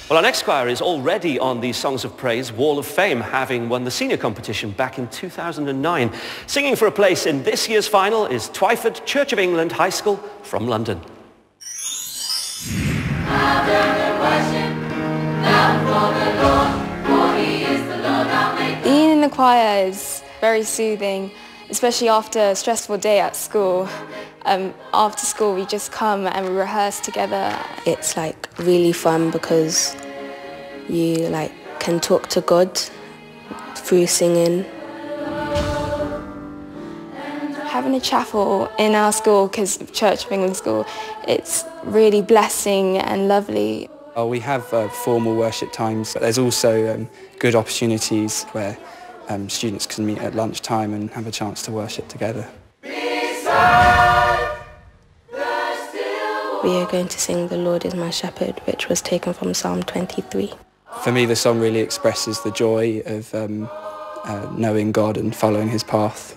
Well, our next choir is already on the Songs of Praise Wall of Fame, having won the senior competition back in 2009. Singing for a place in this year's final is Twyford Church of England High School from London. Being in the choir is very soothing, especially after a stressful day at school. After school we just come and we rehearse together. It's like really fun because you can talk to God through singing. Having a chapel in our school, because Church of England School, it's really blessing and lovely. We have formal worship times, but there's also good opportunities where students can meet at lunchtime and have a chance to worship together. We are going to sing The Lord is My Shepherd, which was taken from Psalm 23. For me, the song really expresses the joy of knowing God and following his path.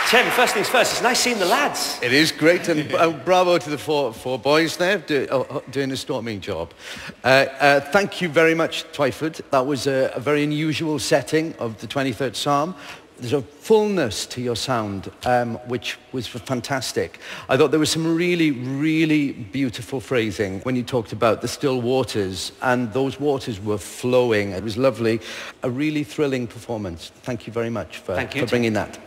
Tim, first things first, it's nice seeing the lads. It is great, and bravo to the four boys there doing a storming job. Thank you very much, Twyford. That was a very unusual setting of the 23rd Psalm. There's a fullness to your sound, which was fantastic. I thought there was some really, really beautiful phrasing when you talked about the still waters, and those waters were flowing. It was lovely. A really thrilling performance. Thank you very much for bringing that.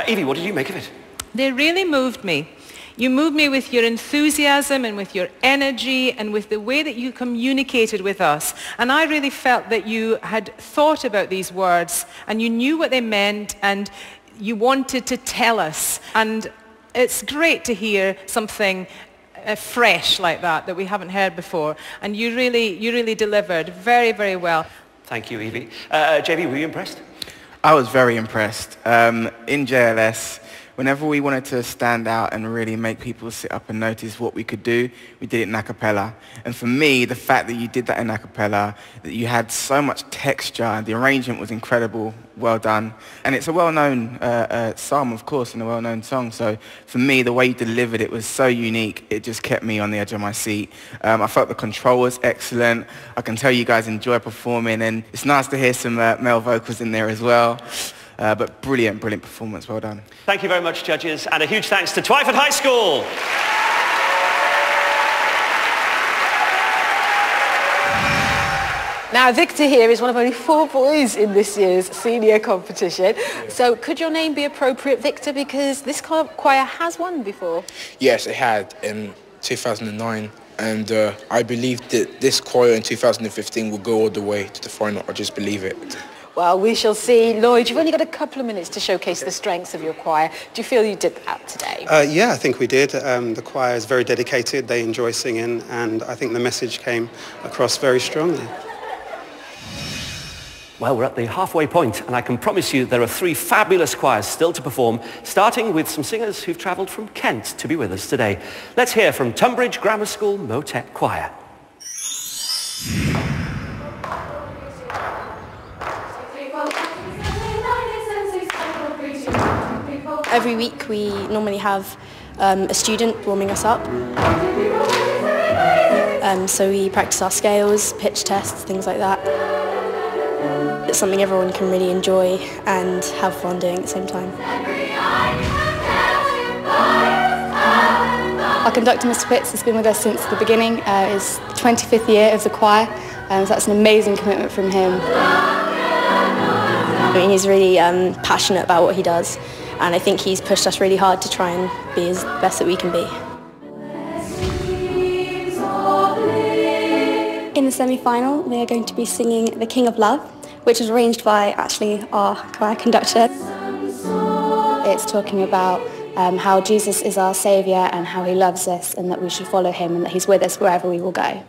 Evie, what did you make of it? They really moved me. You moved me with your enthusiasm and with your energy and with the way that you communicated with us. And I really felt that you had thought about these words and you knew what they meant and you wanted to tell us. And it's great to hear something fresh like that we haven't heard before. And you really delivered very, very well. Thank you, Evie. JB, were you impressed? I was very impressed. In JLS, whenever we wanted to stand out and really make people sit up and notice what we could do, we did it in a cappella. And for me, the fact that you did that in a cappella, that you had so much texture, and the arrangement was incredible, well done. And it's a well-known psalm, of course, and a well-known song. So for me, the way you delivered it was so unique, it just kept me on the edge of my seat. I felt the control was excellent. I can tell you guys enjoy performing, and it's nice to hear some male vocals in there as well. But brilliant, brilliant performance. Well done. Thank you very much, judges, and a huge thanks to Twyford High School. Now, Victor here is one of only 4 boys in this year's senior competition. So could your name be appropriate, Victor, because this choir has won before? Yes, it had in 2009. And I believe that this choir in 2015 will go all the way to the final. I just believe it. Well, we shall see. Lloyd, you've only got a couple of minutes to showcase the strengths of your choir. Do you feel you did that today? Yeah, I think we did. The choir is very dedicated. They enjoy singing, and I think the message came across very strongly. Well, we're at the halfway point, and I can promise you there are 3 fabulous choirs still to perform, starting with some singers who've travelled from Kent to be with us today. Let's hear from Tunbridge Grammar School Motet Choir. Every week we normally have a student warming us up. So we practice our scales, pitch tests, things like that. It's something everyone can really enjoy and have fun doing at the same time. Our conductor, Mr. Pitts, has been with us since the beginning. It's the 25th year of the choir, so that's an amazing commitment from him. I mean, he's really passionate about what he does, and I think he's pushed us really hard to try and be as best that we can be. In the semi-final, we are going to be singing The King of Love, which was arranged by actually our choir conductor. It's talking about how Jesus is our saviour and how he loves us and that we should follow him and that he's with us wherever we will go.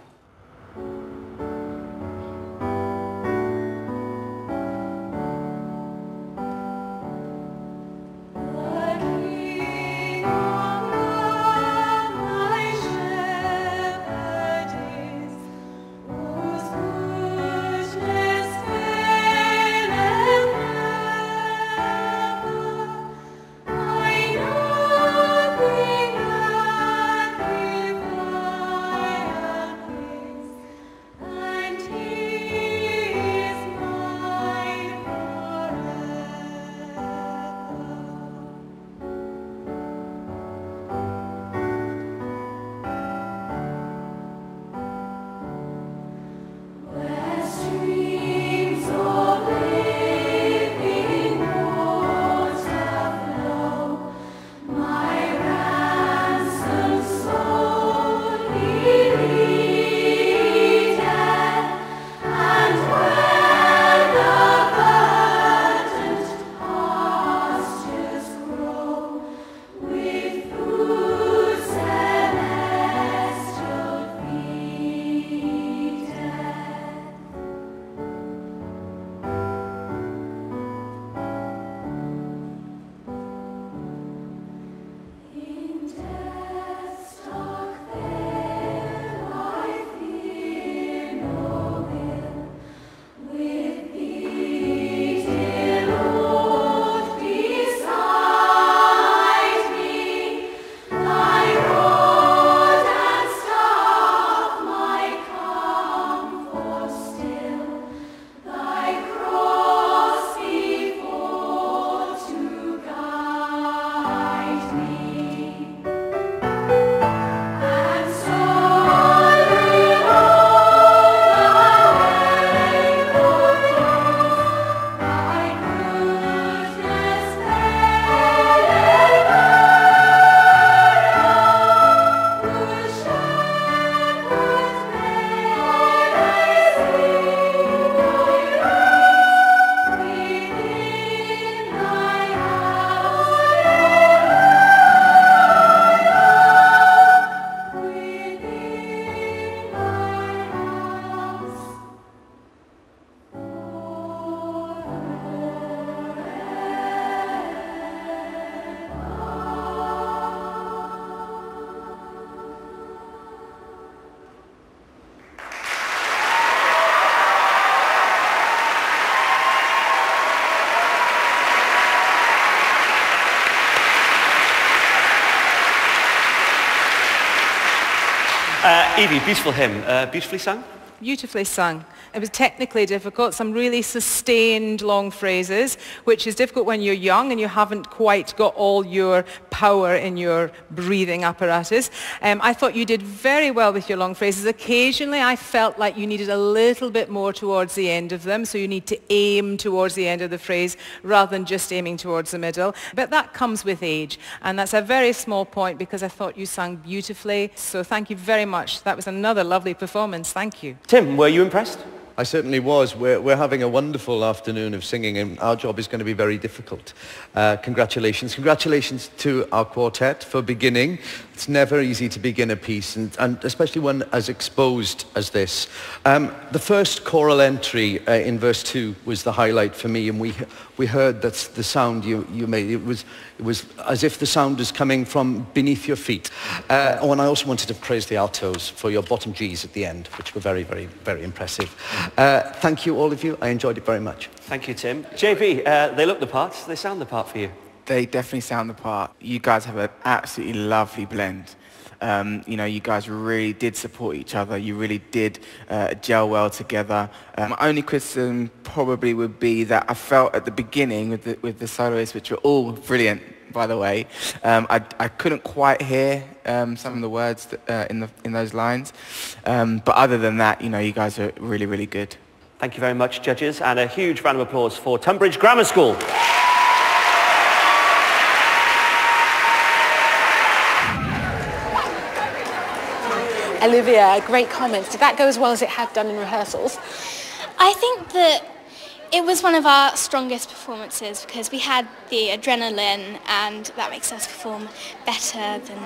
Evie, beautiful hymn. Beautifully sung? Beautifully sung. It was technically difficult, some really sustained long phrases, which is difficult when you're young and you haven't quite got all your power in your breathing apparatus. I thought you did very well with your long phrases. Occasionally I felt like you needed a little bit more towards the end of them, so you need to aim towards the end of the phrase rather than just aiming towards the middle. But that comes with age, and that's a very small point because I thought you sang beautifully. So thank you very much. That was another lovely performance. Thank you. Tim, were you impressed? I certainly was. We're having a wonderful afternoon of singing, and our job is going to be very difficult. Congratulations. Congratulations to our quartet for beginning. It's never easy to begin a piece, and especially one as exposed as this. The first choral entry in verse 2 was the highlight for me, and we heard that the sound you made. It was as if the sound is coming from beneath your feet. And I also wanted to praise the altos for your bottom Gs at the end, which were very, very, very impressive. Thank you, all of you. I enjoyed it very much. Thank you, Tim. JP, they look the part. They sound the part for you. They definitely sound the part. You guys have an absolutely lovely blend. You know, you guys really did support each other. You really did gel well together. My only criticism probably would be that I felt at the beginning with the soloists, which were all brilliant, by the way, I couldn't quite hear some of the words in those lines. But other than that, you know, you guys are really, really good. Thank you very much, judges, and a huge round of applause for Tunbridge Grammar School. Olivia, great comments. Did that go as well as it had done in rehearsals? I think that it was one of our strongest performances because we had the adrenaline and that makes us perform better than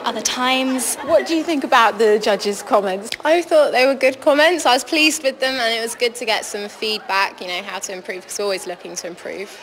other times. What do you think about the judges' comments? I thought they were good comments. I was pleased with them and it was good to get some feedback, you know, how to improve because we're always looking to improve.